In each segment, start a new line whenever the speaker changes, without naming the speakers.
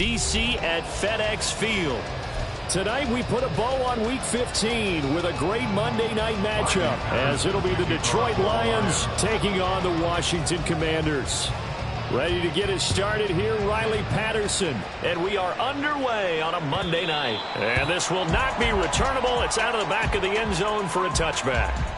D.C. at FedEx Field. Tonight we put a bow on Week 15 with a great Monday night matchup, as it'll be the Detroit Lions taking on the Washington Commanders. Ready to get us started here, Riley Patterson. And we are underway on a Monday night. And this will not be returnable. It's out of the back of the end zone for a touchback.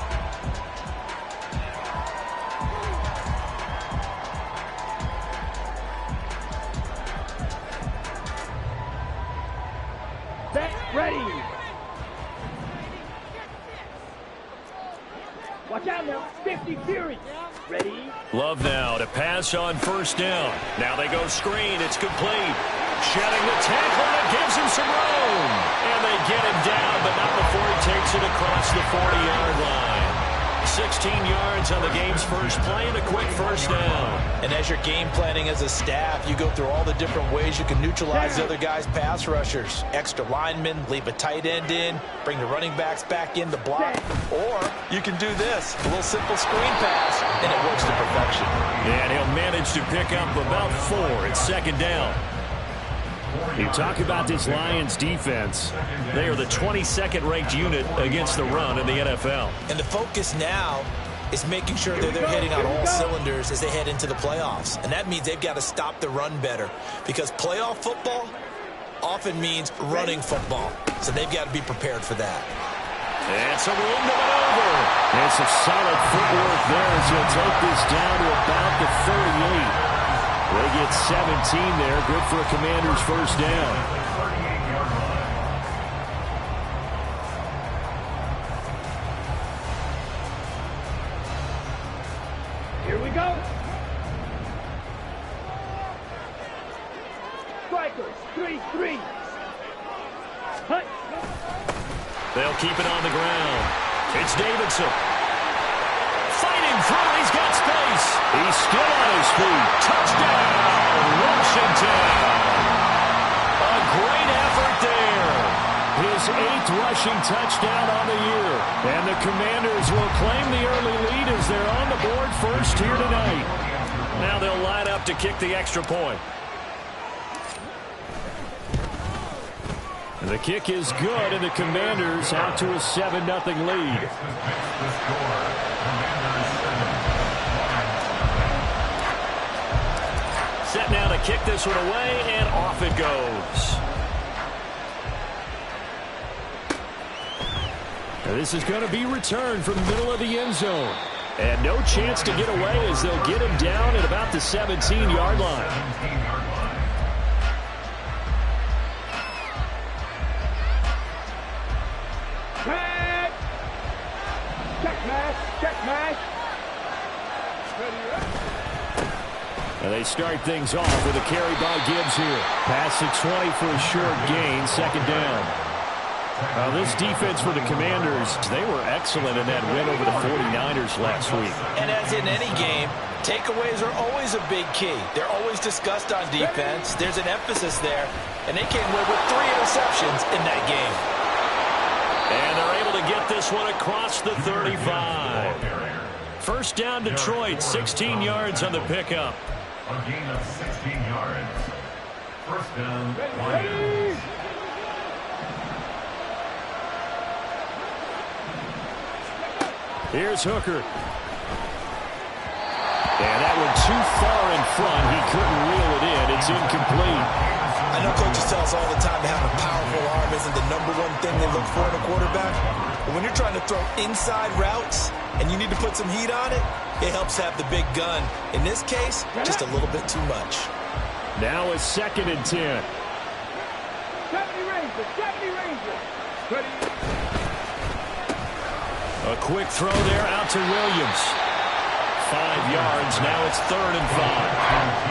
Ready. Watch out now. 50 Fury. Ready.
Love now to pass on first down. Now they go screen. It's complete. Shedding the tackle. That gives him some room. And they get him down, but not before he takes it across the 40-yard line. 16 yards on the game's first play and a quick first down.
And as you're game planning as a staff, you go through all the different ways you can neutralize the other guys' pass rushers. Extra linemen, leave a tight end in, bring the running backs back in to block. Or you can do this, a little simple screen pass, and it works to perfection.
And he'll manage to pick up about 4 at second down. You talk about this Lions defense. They are the 22nd ranked unit against the run in the NFL.
And the focus now is making sure that they're hitting on all cylinders as they head into the playoffs. And that means they've got to stop the run better, because playoff football often means running football. So they've got to be prepared for that.
And some room to maneuver. And some solid footwork there as he'll take this down to about the 38. They get 17 there. Good for a Commander's first down.
Here we go. Strikers, 3-3. Hut.
They'll keep it on the ground. It's Davidson. Fighting through. He's got space. He's still on his feet. Touchdown, Washington. A great effort there. His 8th rushing touchdown on the year. And the Commanders will claim the early lead as they're on the board first here tonight. Now they'll line up to kick the extra point. And the kick is good, and the Commanders out to a 7-0 lead. Set now to kick this one away, and off it goes. Now this is going to be returned from the middle of the end zone. And no chance to get away as they'll get him down at about the 17-yard line. And they start things off with a carry by Gibbs here. Pass to 20 for a short gain, second down. Now this defense for the Commanders, they were excellent in that win over the 49ers last week.
And as in any game, takeaways are always a big key. They're always discussed on defense. There's an emphasis there. And they came away with 3 interceptions in that game.
And they're able to get this one across the 35. First down, Detroit, 16 yards on the pickup.
A gain of 16 yards. First down, Lions.
Here's Hooker. And that one too far in front. He couldn't reel it in. It's incomplete.
I know coaches tell us all the time that having a powerful arm isn't the #1 thing they look for in a quarterback. But when you're trying to throw inside routes and you need to put some heat on it, it helps have the big gun. In this case, just a little bit too much.
Now a 2nd and 10.
70 Rangers. Ready.
A quick throw there out to Williams. 5 yards. Now it's 3rd and 5.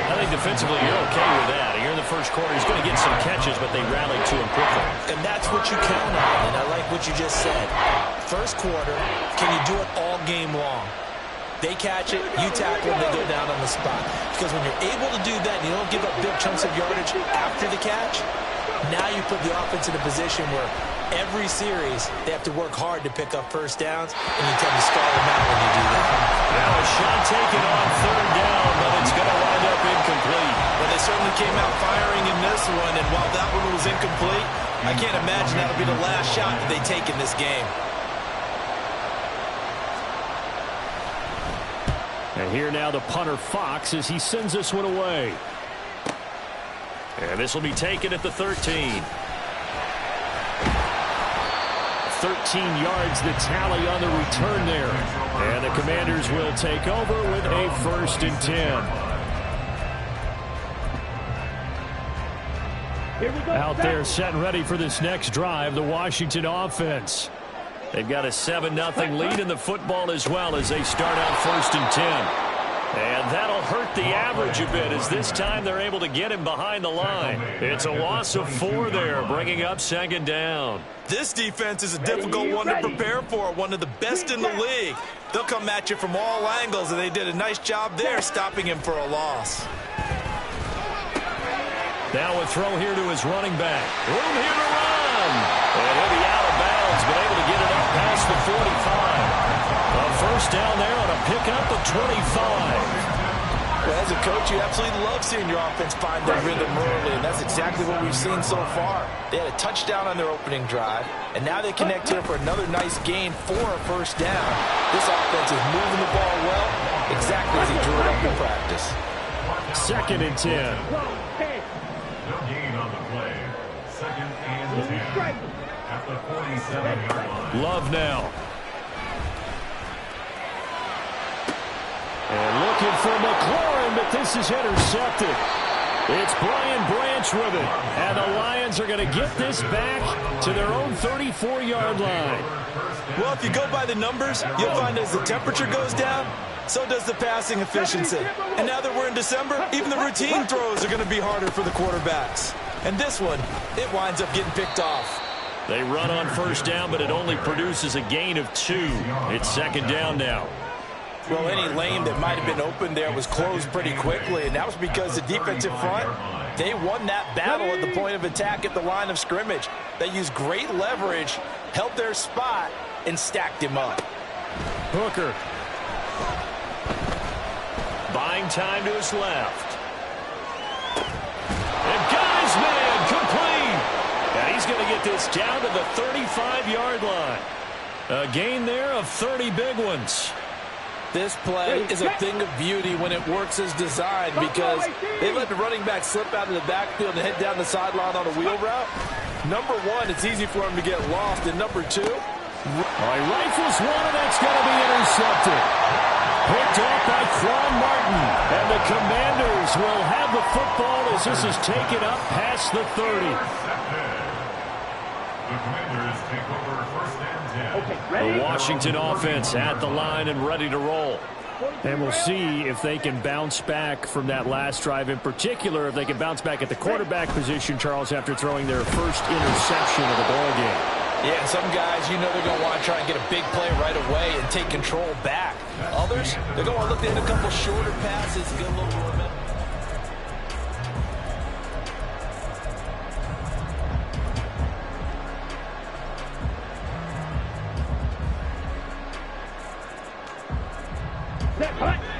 I think defensively you're okay with that. Here in the first quarter, he's going to get some catches, but they rallied to him quickly.
And that's what you count on, and I like what you just said. First quarter, can you do it all game long? They catch it, you tackle them, they go down on the spot. Because when you're able to do that and you don't give up big chunks of yardage after the catch, now you put the offense in a position where every series they have to work hard to pick up first downs, and you tend to stall them out when you do that.
Now a shot taken on 3rd down, but it's going to line
end up incomplete. But they certainly came out firing in this one, and while that one was incomplete, I can't imagine that'll be the last shot that they take in this game.
And here now the punter Fox as he sends this one away. And this will be taken at the 13. 13 yards the tally on the return there. And the Commanders will take over with a 1st and 10. Out there set and ready for this next drive, the Washington offense. They've got a 7-0 lead in the football as well as they start out 1st and 10. And that'll hurt the average a bit as this time they're able to get him behind the line. It's a loss of 4 there, bringing up 2nd down.
This defense is a difficult one to prepare for, one of the best in the league. They'll come at you from all angles, and they did a nice job there stopping him for a loss.
Now a throw here to his running back. Room here to run. And he'll be out of bounds, but able to get it up past the 45. A 1st down there on a pickup of 25.
Well, as a coach, you absolutely love seeing your offense find their rhythm early, and that's exactly what we've seen so far. They had a touchdown on their opening drive, and now they connect here for another nice gain for a 1st down. This offense is moving the ball well, exactly as he drew it up in practice.
2nd and 10.
No gain on the play. 2nd and 10. At the 47-yard line.
Love now. And looking for McLaurin, but this is intercepted. It's Brian Branch with it. And the Lions are going to get this back to their own 34-yard line.
Well, if you go by the numbers, you'll find as the temperature goes down, so does the passing efficiency. And now that we're in December, even the routine throws are going to be harder for the quarterbacks. And this one, it winds up getting picked off.
They run on 1st down, but it only produces a gain of 2. It's 2nd down now.
Well, any lane that might have been open there was closed pretty quickly, and that was because the defensive front, they won that battle at the point of attack at the line of scrimmage. They used great leverage, held their spot, and stacked him up.
Hooker. Buying time to his left. And got his man complete. And he's going to get this down to the 35-yard line. A gain there of 30 big ones.
This play is a thing of beauty when it works as designed because they let the running back slip out of the backfield and head down the sideline on a wheel route. Number one, it's easy for him to get lost. And number two,
he rifles one, and that's going to be intercepted. Picked off by Quan Martin. And the Commanders will have the football as this is taken up past the 30.
The Commanders take over 1st and 10.
The Washington offense at the line and ready to roll. And we'll see if they can bounce back from that last drive, in particular if they can bounce back at the quarterback position, Charles, after throwing their first interception of the ball game.
Yeah, some guys, you know they're going to want to try and get a big play right away and take control back. Others, they're going to look at a couple shorter passes and get a little more momentum.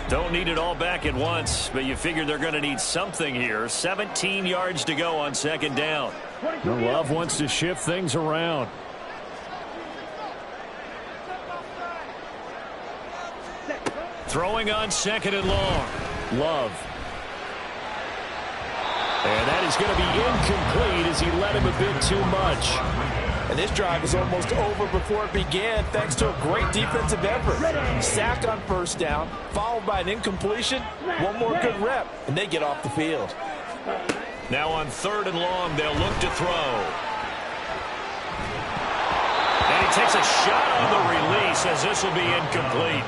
Don't need it all back at once, but you figure they're going to need something here. 17 yards to go on 2nd down. Love wants to shift things around. Throwing on 2nd and long. Love. And that is going to be incomplete as he led him a bit too much.
And this drive is almost over before it began thanks to a great defensive effort. Sack on 1st down, followed by an incompletion, one more good rep, and they get off the field.
Now on 3rd and long, they'll look to throw. And he takes a shot on the release as this will be incomplete.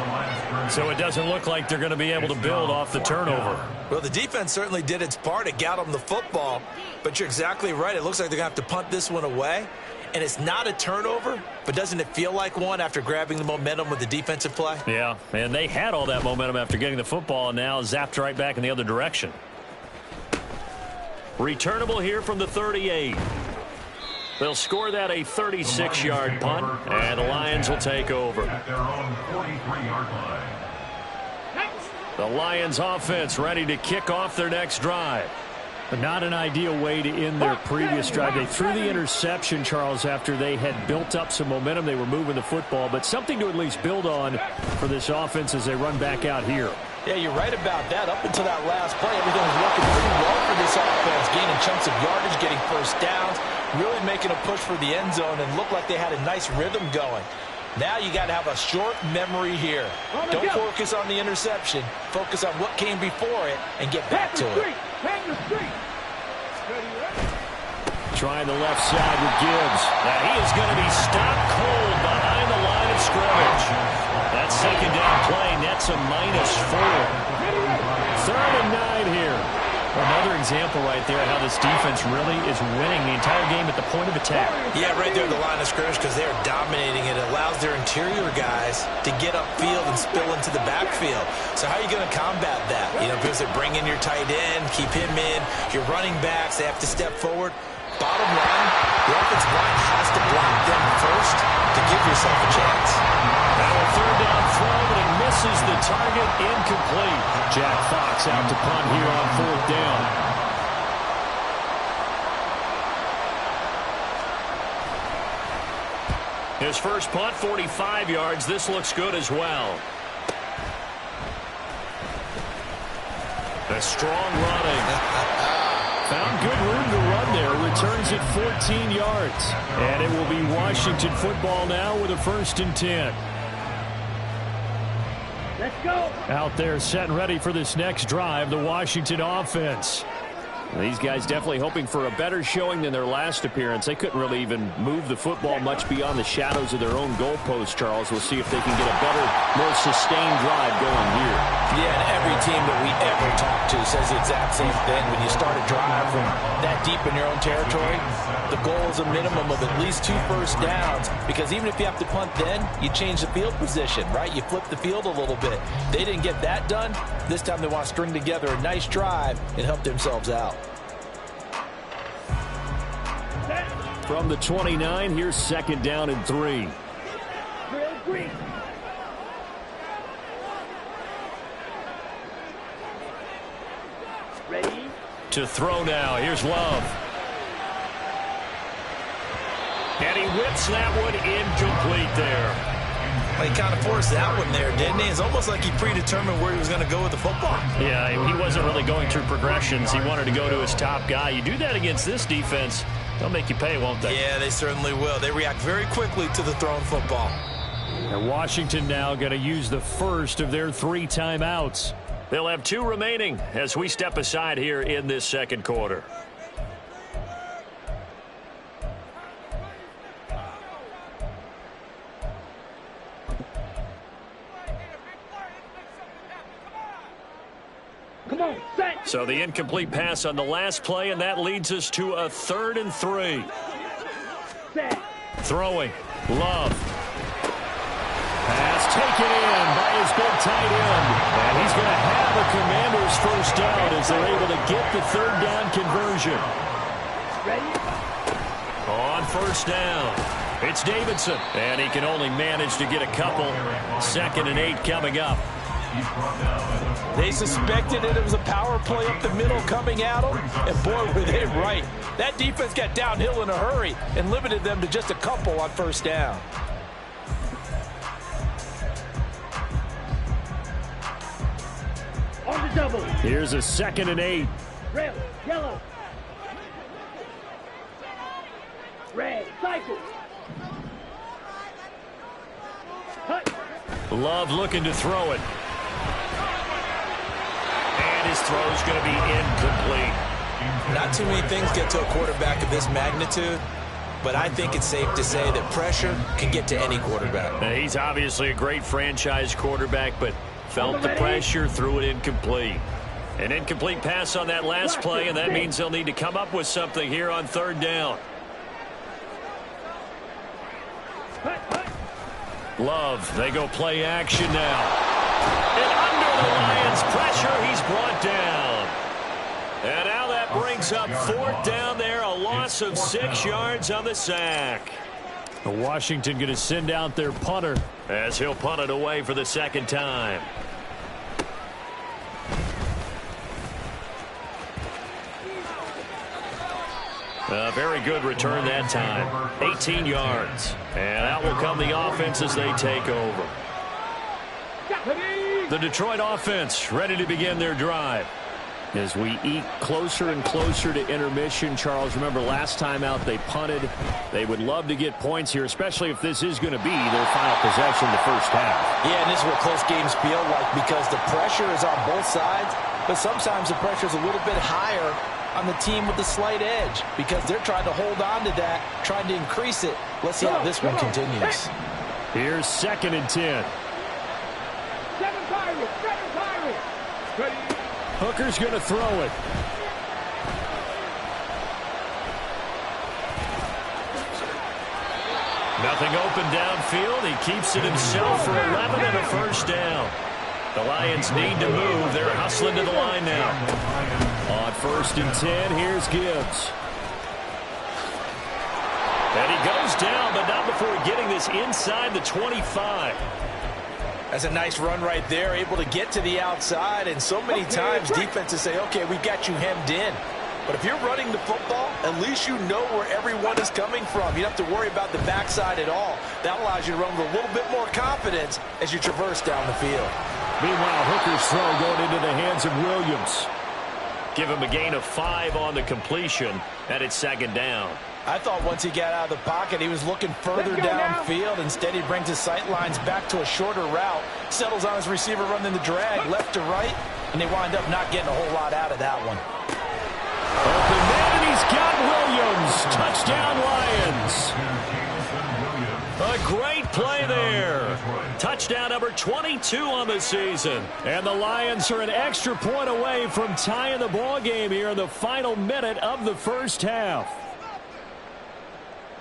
So it doesn't look like they're going to be able to build off the turnover.
Well, the defense certainly did its part. It got them the football. But you're exactly right. It looks like they're going to have to punt this one away. And it's not a turnover, but doesn't it feel like one after grabbing the momentum with the defensive play?
Yeah, and they had all that momentum after getting the football and now zapped right back in the other direction. Returnable here from the 38. They'll score that a 36-yard punt, and the Lions will take over.
At their own 43-yard line.
The Lions offense ready to kick off their next drive. But not an ideal way to end their previous drive. They threw the interception, Charles, after they had built up some momentum. They were moving the football, but something to at least build on for this offense as they run back out here.
Yeah, you're right about that. Up until that last play, everything was working pretty well for this offense, gaining chunks of yardage, getting first downs, really making a push for the end zone, and looked like they had a nice rhythm going. Now you got to have a short memory here. Don't focus on the interception. Focus on what came before it and get back to it.
Trying the left side with Gibbs. Now he is going to be stopped cold behind the line of scrimmage. That second down play nets a -4. 3rd and 9 here. Another example right there how this defense really is winning the entire game at the point of attack.
Yeah, right there at the line of scrimmage because they are dominating. It allows their interior guys to get upfield and spill into the backfield. So how are you going to combat that? You know, because they bring in your tight end, keep him in. Your running backs, they have to step forward. Bottom line, the offensive line has to block them first to give yourself a chance.
Now a 3rd down throw, but he misses the target, incomplete. Jack Fox out to punt here on 4th down. His first punt, 45 yards. This looks good as well. A strong running. Found good room to run there. Returns it 14 yards. And it will be Washington football now with a 1st and 10.
Let's go.
Out there set and ready for this next drive, the Washington offense. These guys definitely hoping for a better showing than their last appearance. They couldn't really even move the football much beyond the shadows of their own goalpost, Charles. We'll see if they can get a better, more sustained drive going here.
Yeah, and every team that we ever talk to says the exact same thing. When you start a drive from that deep in your own territory, the goal is a minimum of at least 2 first downs, because even if you have to punt then, you change the field position, right? You flip the field a little bit. They didn't get that done. This time they want to string together a nice drive and help themselves out.
From the 29, here's 2nd down and 3.
Ready?
To throw now, here's Love. And he whips that one incomplete there.
Well, he kind of forced that one there, didn't he? It's almost like he predetermined where he was going to go with the football.
Yeah, he wasn't really going through progressions. He wanted to go to his top guy. You do that against this defense, they'll make you pay, won't they?
Yeah, they certainly will. They react very quickly to the thrown football.
And Washington now going to use the first of their 3 timeouts. They'll have 2 remaining as we step aside here in this 2nd quarter.
Come on, set.
So the incomplete pass on the last play, and that leads us to a 3rd and 3.
Set.
Throwing. Love. Pass taken in by his big tight end. And he's going to have a Commanders first down as they're able to get the 3rd down conversion.
Ready?
On 1st down, it's Davidson. And he can only manage to get a couple. 2nd and 8 coming up.
They suspected it was a power play up the middle coming at them, and boy, were they right. That defense got downhill in a hurry and limited them to just a couple on 1st down.
On the double.
Here's a 2nd and 8.
Red, yellow. Red, cycle. Cut.
Love looking to throw it. And his throw's going to be incomplete.
Not too many things get to a quarterback of this magnitude, but I think it's safe to say that pressure can get to any quarterback.
Now, he's obviously a great franchise quarterback, but felt the pressure, threw it incomplete. An incomplete pass on that last play, and that means they'll need to come up with something here on 3rd down. Love, they go play action now. And under the Lions' pressure, he's brought down. And now that brings up 4th down there, a loss of 6 yards on the sack. Washington going to send out their punter as he'll punt it away for the 2nd time. A very good return that time. 18 yards. And out will come the offense as they take over. The Detroit offense ready to begin their drive. As we eat closer and closer to intermission, Charles, remember last time out they punted. They would love to get points here, especially if this is going to be their final possession the first half.
Yeah, and this is what close games feel like because the pressure is on both sides, but sometimes the pressure is a little bit higher on the team with the slight edge because they're trying to hold on to that, trying to increase it. Let's see how this one continues.
Here's 2nd and 10.
Seven Pirates. Ready.
Hooker's going to throw it. Nothing open downfield. He keeps it himself for 11 and a first down. The Lions need to move. They're hustling to the line now. On 1st and 10, here's Gibbs. And he goes down, but not before getting this inside the 25.
That's a nice run right there, able to get to the outside, and so many times defenses say, okay, we got you hemmed in. But if you're running the football, at least you know where everyone is coming from. You don't have to worry about the backside at all. That allows you to run with a little bit more confidence as you traverse down the field.
Meanwhile, Hooker's throw going into the hands of Williams. Give him a gain of 5 on the completion, and it's 2nd down.
I thought once he got out of the pocket, he was looking further downfield. Instead, he brings his sight lines back to a shorter route, settles on his receiver running the drag left to right, and they wind up not getting a whole lot out of that one.
Open man, he's got Williams. Touchdown, Lions. A great play there. Touchdown number 22 on the season. And the Lions are an extra point away from tying the ball game here in the final minute of the first half.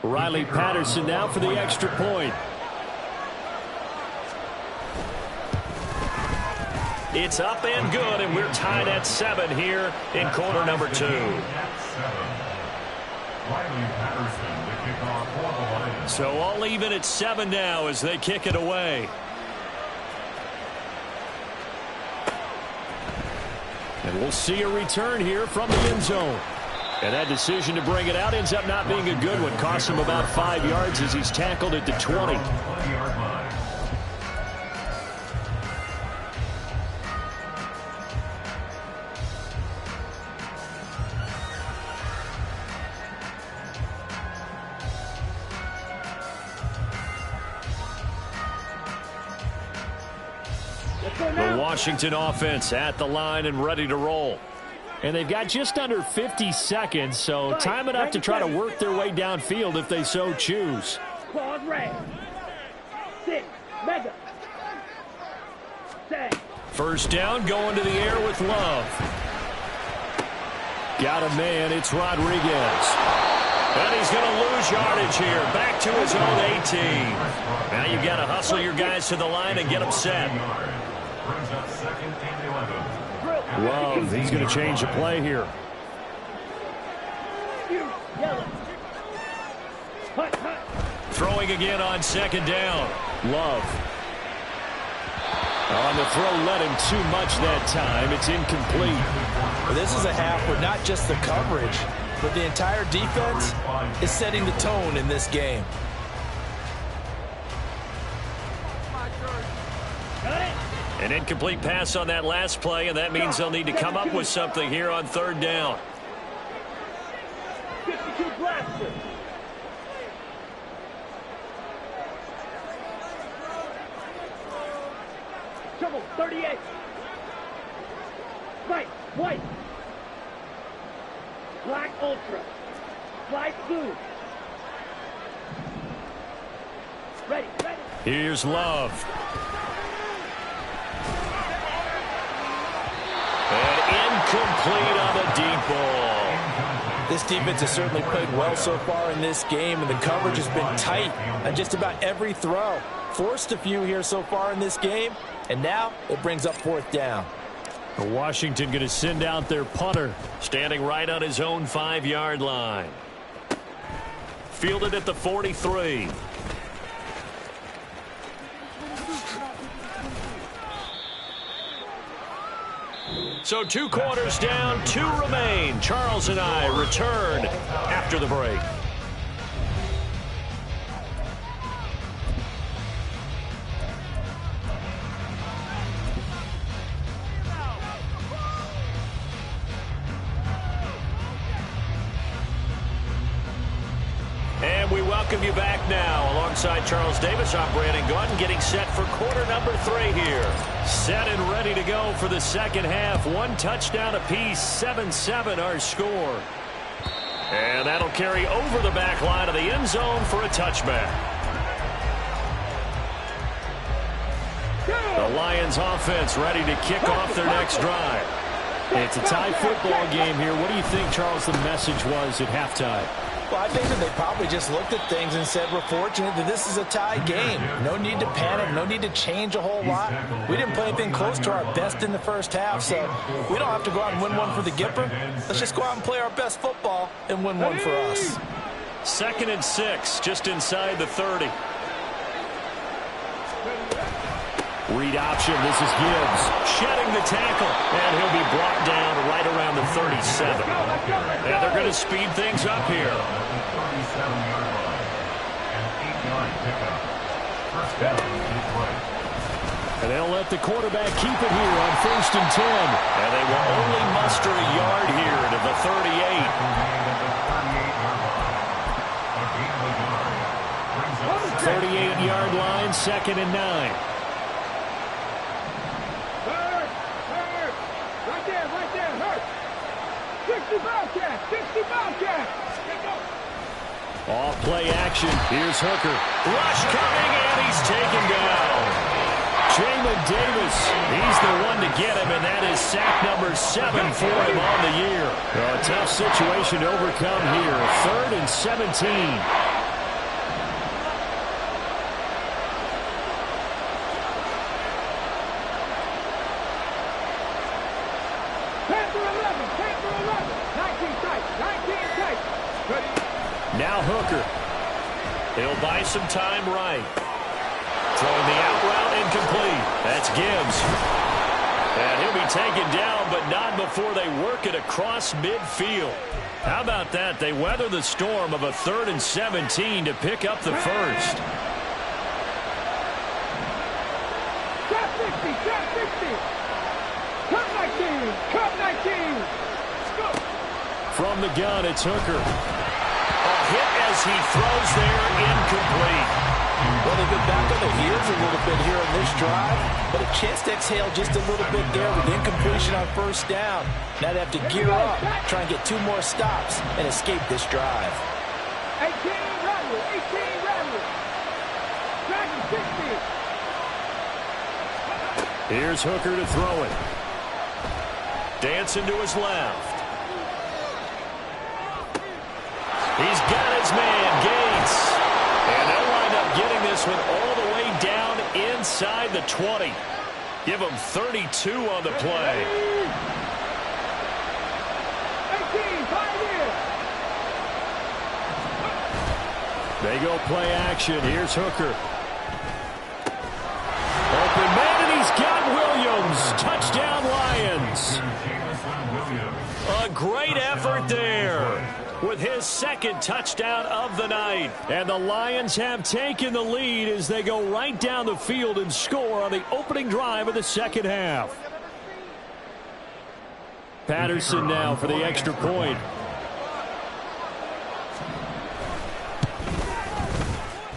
Riley Patterson now for the extra point. It's up and good, and we're tied at 7 here in quarter number 2. So all even at 7 now as they kick it away. And we'll see a return here from the end zone. And that decision to bring it out ends up not being a good one. Costs him about 5 yards as he's tackled at the 20. The Washington offense at the line and ready to roll. And they've got just under 50 seconds, so time enough to try to work their way downfield if they so choose.
Claws red. 6. Mega. 7.
First down, going to the air with Love. Got a man, it's Rodriguez. And he's going to lose yardage here, back to his own 18. Now you've got to hustle your guys to the line and get them set. Love, he's going to change the play here.
Yellow. Hut.
Throwing again on 2nd down. Love. On the throw, led him too much that time. It's incomplete.
Well, this is a half where not just the coverage, but the entire defense is setting the tone in this game.
An incomplete pass on that last play, and that means they'll need to come up with something here on 3rd down.
52 blaster. Trouble 38. White. Black ultra. Light blue. Ready.
Here's Love. And incomplete on the deep ball.
This defense has certainly played well so far in this game, and the coverage has been tight on just about every throw. Forced a few here so far in this game, and now it brings up 4th down.
Washington going to send out their punter, standing right on his own 5-yard line. Fielded at the 43. So 2 quarters down, 2 remain. Charles and I return after the break. And we welcome you back now. Alongside Charles Davis, I'm Brandon Gaudin, getting set for quarter number 3 here. Set and ready to go for the second half. 1 touchdown apiece, 7-7 our score. And that'll carry over the back line of the end zone for a touchback. The Lions offense ready to kick off their next drive.
It's a tie football game here. What do you think, Charles, the message was at halftime?
Well, I think that they probably just looked at things and said, we're fortunate that this is a tie game. No need to panic. No need to change a whole lot. We didn't play anything close to our best in the first half, so we don't have to go out and win one for the Gipper. Let's just go out and play our best football and win one for us.
2nd and 6, just inside the 30.
Read option. This is Gibbs.
Shedding the tackle, and he'll be brought down right around the 37. And they're going to speed things up here.
37-yard line. An 8-yard pickup. First down, Detroit.
And they'll let the quarterback keep it here on 1st and 10.
And they will only muster a yard here to the 38.
38-yard line, 2nd and 9.
Off play action. Here's Hooker. Rush coming, and he's taken down. Jamin Davis, he's the one to get him, and that is sack number 7 for him on the year. A tough situation to overcome here. 3rd and 17. Now Hooker. He'll buy some time right. Throwing the out route incomplete. That's Gibbs. And he'll be taken down, but not before they work it across midfield. How about that? They weather the storm of a 3rd and 17 to pick up the first.
Top 60, top 60. Cut 19, cut 19. Let's go.
From the gun, it's Hooker. A hit as he throws there, incomplete.
Well, they've been back on their heels a little bit here in this drive, but a chance to exhale just a little bit there with incompletion on 1st down. Now they have to gear up, try and get 2 more stops, and escape this drive.
18 rattle, 18 rattle. Dragon 60.
Here's Hooker to throw it. Dancing to his left. He's got his man, Gates. And they'll wind up getting this one all the way down inside the 20. Give him 32 on the play.
18, 5 in.
They go play action. Here's Hooker. Open man, and he's got Williams. Touchdown, Lions. A great effort there with his 2nd touchdown of the night. And the Lions have taken the lead as they go right down the field and score on the opening drive of the second half. Patterson now for the extra point.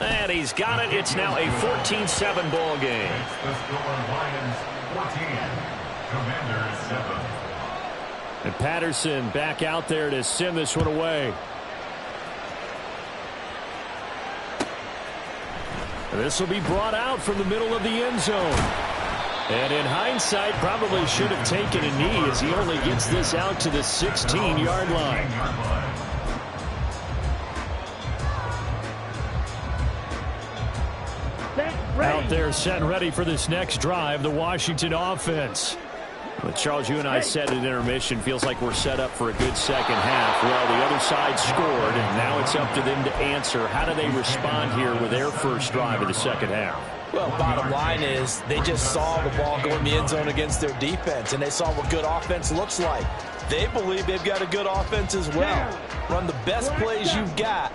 And he's got it. It's now a 14-7 ball game.
The score, Lions 14, Commanders 7.
And Patterson back out there to send this one away. And this will be brought out from the middle of the end zone. And in hindsight, probably should have taken a knee as he only gets this out to the 16-yard line. Out there set and ready for this next drive, the Washington offense.
Well, Charles, you and I said at intermission, feels like we're set up for a good second half. Well, the other side scored, and now it's up to them to answer. How do they respond here with their first drive of the second half?
Well, bottom line is they just saw the ball go in the end zone against their defense, and they saw what good offense looks like. They believe they've got a good offense as well. Run the best plays you've got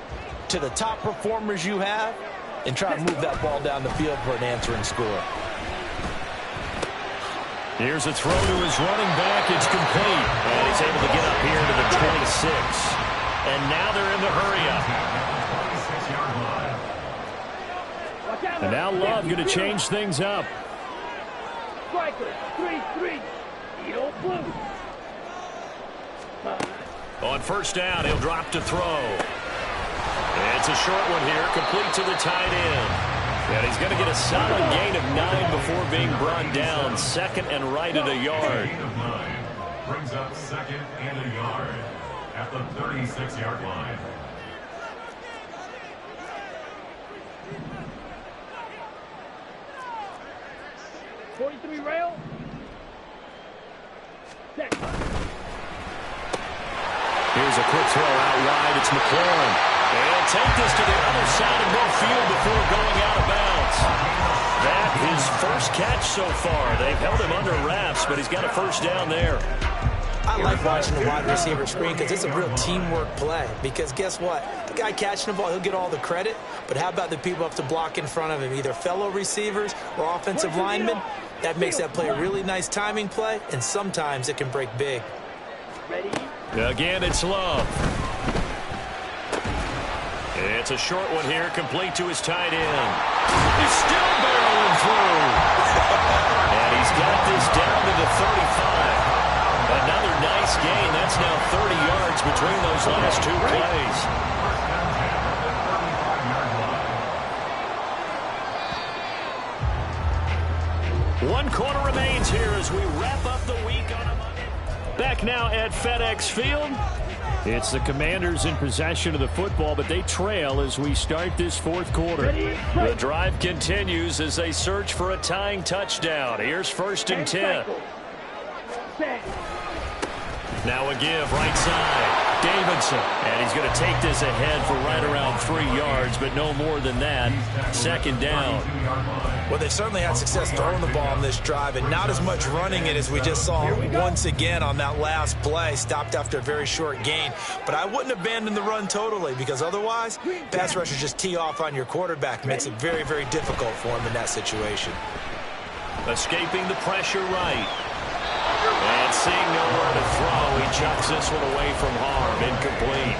to the top performers you have, and try to move that ball down the field for an answering score.
Here's a throw to his running back. It's complete. And he's able to get up here to the 26. And now they're in the hurry-up.
And now Love going to change things up.
Striker, 3-3. Eagle blue.
On first down, he'll drop to throw. It's a short one here, complete to the tight end. And he's going to get a solid gain of 9 before being brought down. Second and right at a yard.
Gain of 9 brings up second and a yard at the 36-yard line.
Rail. Set.
Here's a quick throw out wide. It's McLaurin. And take this to the other side of midfield before going out of bounds. That is first catch so far. They've held him under wraps, but he's got a first down there.
I like watching the wide receiver screen because it's a real teamwork play. Because guess what? The guy catching the ball, he'll get all the credit. But how about the people up to block in front of him, either fellow receivers or offensive linemen? That makes that play a really nice timing play, and sometimes it can break big.
Ready?
Again, it's Love. It's a short one here, complete to his tight end. He's still barreling through. And he's got this down to the 35. Another nice gain. That's now 30 yards between those last two plays. One quarter remains here as we wrap up the week on a Monday. Back now at FedEx Field. It's the Commanders in possession of the football, but they trail as we start this fourth quarter. The drive continues as they search for a tying touchdown. Here's first and 10. Now a give right side. Davidson. And he's going to take this ahead for right around 3 yards, but no more than that. Second down.
Well, they certainly had success throwing the ball on this drive, and not as much running it as we just saw once again on that last play. Stopped after a very short gain. But I wouldn't abandon the run totally, because otherwise, pass rushers just tee off on your quarterback. Makes it very, very difficult for him in that situation.
Escaping the pressure right. And seeing nowhere to throw, he chucks this one away from harm. Incomplete.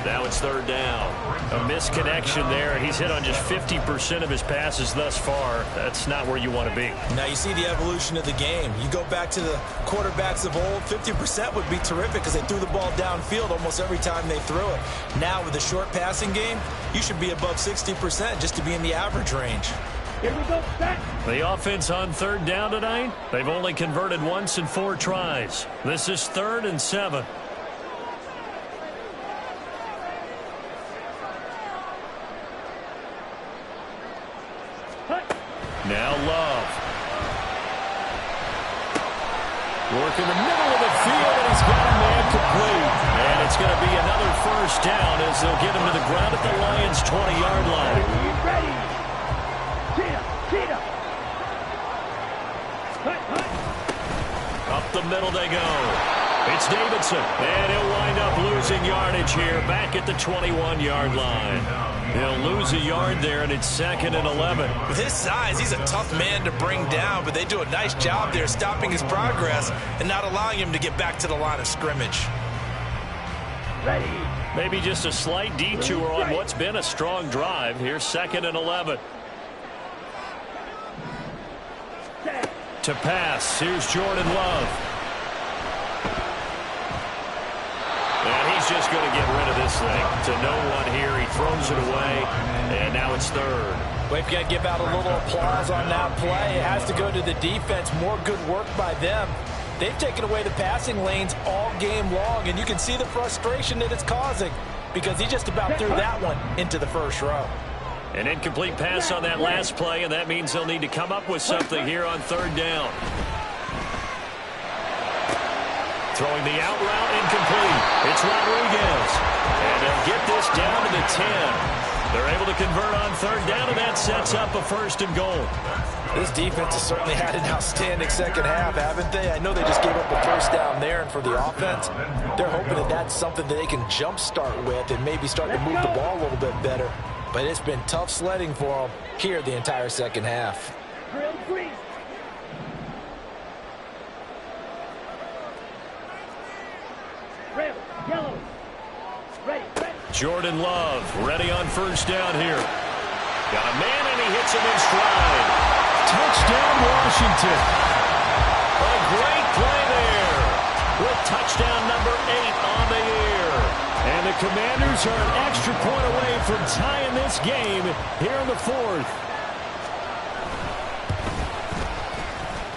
Now it's third down. A misconnection there, and he's hit on just 50% of his passes thus far. That's not where you want to be.
Now you see the evolution of the game. You go back to the quarterbacks of old, 50% would be terrific because they threw the ball downfield almost every time they threw it. Now with the short passing game, you should be above 60% just to be in the average range.
Here we go, set.
The offense on third down tonight, they've only converted once in 4 tries. This is 3rd and 7. Now Love. Work in the middle of the field, and he's got a man complete. And it's going to be another first down as they'll get him to the ground at the Lions' 20-yard line.
Ready. Cheetah.
Up the middle they go. It's Davidson, and he'll wind up losing yardage here back at the 21-yard line. He'll lose a yard there, and it's 2nd and 11.
With his size, he's a tough man to bring down, but they do a nice job there stopping his progress and not allowing him to get back to the line of scrimmage.
Ready.
Maybe just a slight detour on what's been a strong drive. Here's 2nd and 11. To pass, here's Jordan Love. And he's just going to get rid of this thing. To no one here, he throws it away, and now it's 3rd.
We've got to give out a little applause on that play. It has to go to the defense. More good work by them. They've taken away the passing lanes all game long, and you can see the frustration that it's causing because he just about threw that one into the first row.
An incomplete pass on that last play, and that means they'll need to come up with something here on 3rd down. Throwing the out route incomplete. It's Rodriguez. And they'll get this down to the 10. They're able to convert on third down, and that sets up a 1st and goal.
This defense has certainly had an outstanding second half, haven't they? I know they just gave up a 1st down there, and for the offense, they're hoping that that's something that they can jumpstart with and maybe start to move the ball a little bit better. But it's been tough sledding for them here the entire second half.
Drill green. Red, yellow. Ready, ready.
Jordan Love ready on 1st down here. Got a man, and he hits him in stride.
Touchdown, Washington.
A great play there with touchdown number 8 on the year.
And the Commanders are an extra point away from tying this game here in the 4th.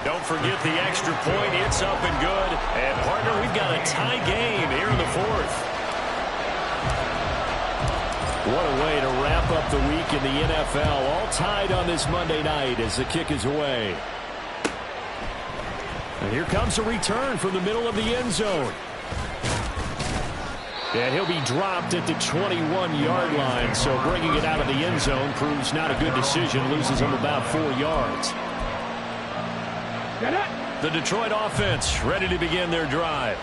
Don't forget the extra point. It's up and good. And, partner, we've got a tie game here in the 4th.
What a way to wrap up the week in the NFL. All tied on this Monday night as the kick is away. And here comes a return from the middle of the end zone. And he'll be dropped at the 21-yard line, so bringing it out of the end zone proves not a good decision. Loses him about 4 yards.
The Detroit offense ready to begin their drive.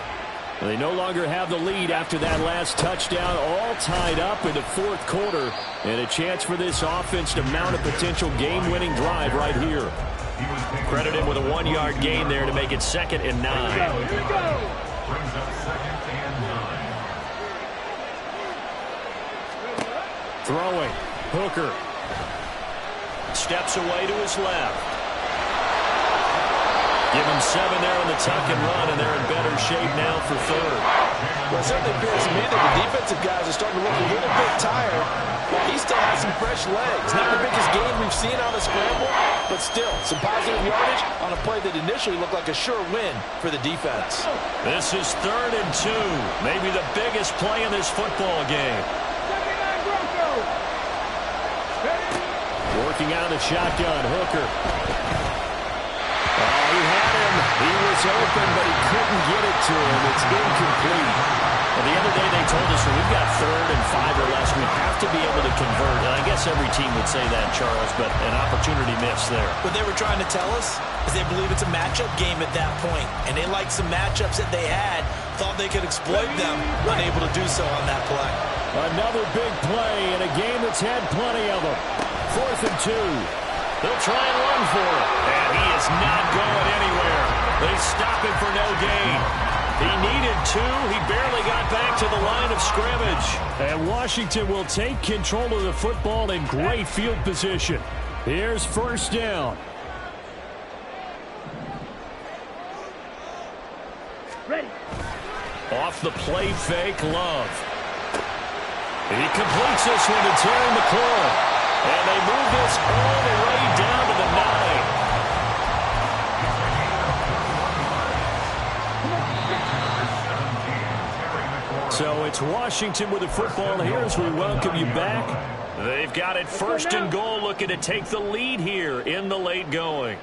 They no longer have the lead after that last touchdown, all tied up in the 4th quarter, and a chance for this offense to mount a potential game-winning drive right here.
Credit him with a 1-yard gain there to make it 2nd and 9.
Here we go.
Brings up 2nd and 9.
Throwing. Hooker.
Steps away to his left. Give him 7 there on the tuck and run, and they're in better shape now for 3rd.
Well, it certainly appears to me that the defensive guys are starting to look a little bit tired, but he still has some fresh legs. Not the biggest gain we've seen on a scramble, but still some positive yardage on a play that initially looked like a sure win for the defense.
This is 3rd and 2, maybe the biggest play in this football game.
Working out of the shotgun, Hooker. He had him. He was open, but he couldn't get it to him. It's incomplete.
Well, the other day they told us when we've got 3rd and 5 or less, we have to be able to convert. And I guess every team would say that, Charles, but an opportunity missed there.
What they were trying to tell us is they believe it's a matchup game at that point, and they liked some matchups that they had, thought they could exploit them, unable to do so on that play.
Another big play in a game that's had plenty of them. 4th and 2.
They'll try and run for it. And he is not going anywhere. They stop him for no gain. He needed 2. He barely got back to the line of scrimmage.
And Washington will take control of the football in great field position. Here's 1st down.
Ready.
Off the play fake, Love. He completes this one to Terry McLaurin. And they move this all the way down to the 9.
So it's Washington with the football here as we welcome you back.
They've got it 1st and goal, looking to take the lead here in the late going.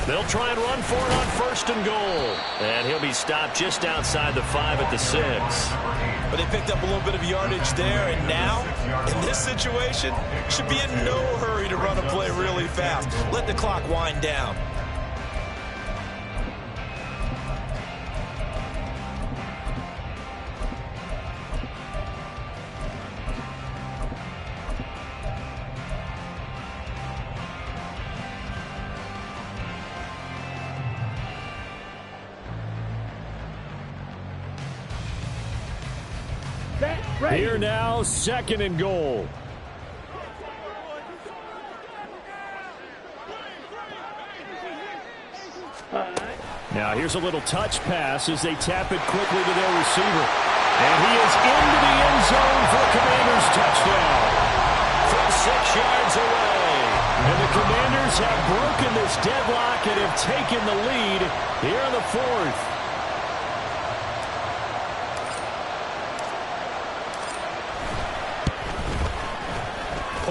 They'll try and run for it on 1st and goal. And he'll be stopped just outside the 5 at the 6.
But they picked up a little bit of yardage there, and now, in this situation, should be in no hurry to run a play really fast. Let the clock wind down.
Here now, 2nd and goal. Now here's a little touch pass as they tap it quickly to their receiver. And he is into the end zone for a Commanders touchdown.
From 6 yards away.
And the Commanders have broken this deadlock and have taken the lead here in the 4th.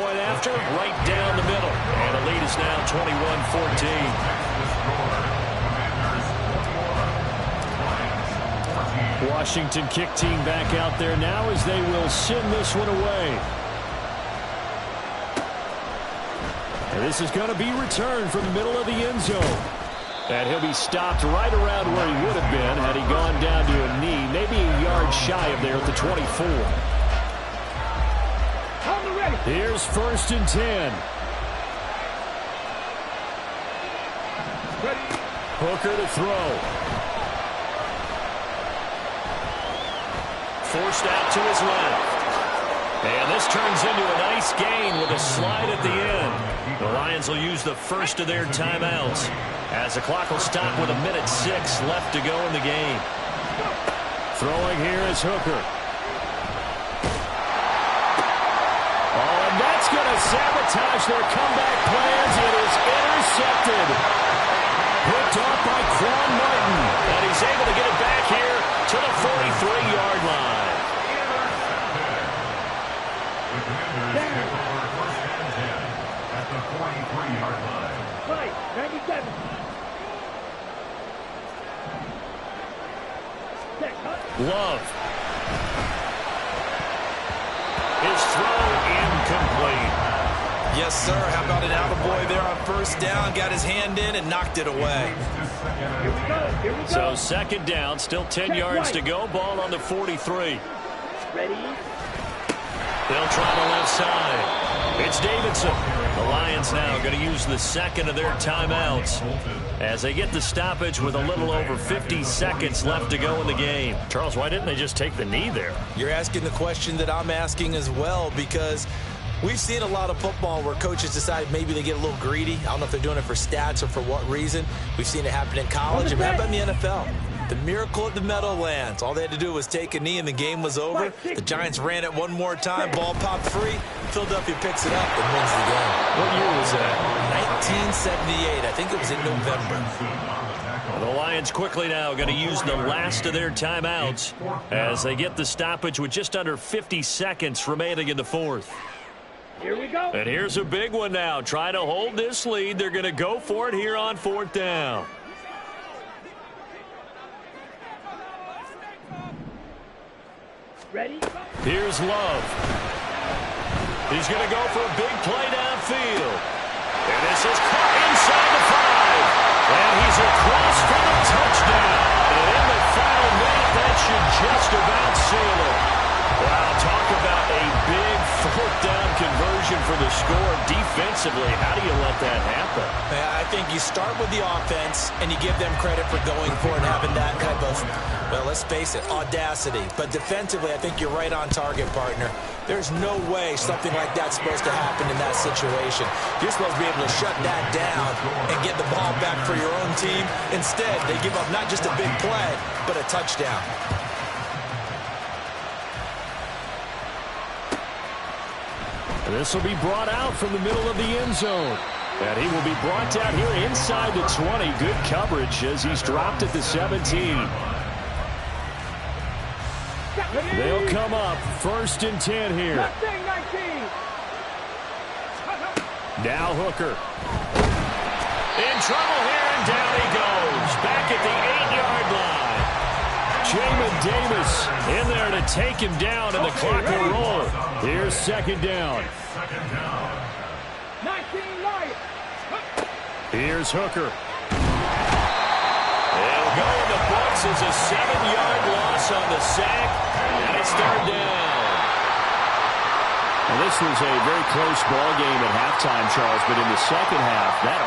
going after? Right down the middle. And the lead is now 21-14. Washington kick team back out there now as they will send this one away. And this is going to be returned from the middle of the end zone. And he'll be stopped right around where he would have been had he gone down to a knee, maybe a yard shy of there at the 24. Here's 1st and 10. Hooker to throw. Forced out to his left. And this turns into a nice gain with a slide at the end. The Lions will use the first of their timeouts as the clock will stop with 1:06 left to go in the game. Throwing here is Hooker. Oh, and that's going to sabotage their comeback plans. It is intercepted. Picked off by Quan Martin. And he's able to get it back here to the 43-yard line.
At the 43-yard line.
Right, 97.
Love. His throw incomplete.
Yes, sir. How about an attaboy there on 1st down? Got his hand in and knocked it away.
Here we go. Here we go.
So 2nd down, still 10 yards to go. Ball on the 43.
Ready?
They'll try the left side. It's Davidson. The Lions now going to use the 2nd of their timeouts as they get the stoppage with a little over 50 seconds left to go in the game. Charles, why didn't they just take the knee there?
You're asking the question that I'm asking as well, because we've seen a lot of football where coaches decide maybe they get a little greedy. I don't know if they're doing it for stats or for what reason. We've seen it happen in college and happen in the NFL. The miracle at the Meadowlands. All they had to do was take a knee and the game was over. The Giants ran it one more time. Ball popped free. Philadelphia picks it up and wins the game.
What year was that?
1978. I think it was in November.
The Lions quickly now going to use the last of their timeouts as they get the stoppage with just under 50 seconds remaining in the 4th.
Here we go.
And here's a big one now. Trying to hold this lead. They're going to go for it here on 4th down.
Ready?
Here's Love. He's going to go for a big play downfield. And this is caught inside the 5. And he's across for the touchdown. And in the final minute, that should just about seal it. Wow, talk about a big 4th down conversion for the score. Defensively, how do you let that happen?
I think you start with the offense and you give them credit for going for it and having that type of, well, let's face it, audacity. But defensively, I think you're right on target, partner. There's no way something like that's supposed to happen in that situation. You're supposed to be able to shut that down and get the ball back for your own team. Instead, they give up not just a big play, but a touchdown.
This will be brought out from the middle of the end zone. And he will be brought down here inside the 20. Good coverage as he's dropped at the 17. They'll come up 1st and 10 here. Now Hooker. In trouble here, and down he goes. Back at the 8-yard line. Jamin Davis in there to take him down, and the clock will roll. Here's 2nd down. Here's Hooker. It'll go in the books as a 7-yard loss on the sack, and it's 3rd down. Well, this was a very close ball game at halftime, Charles, but in the second half, that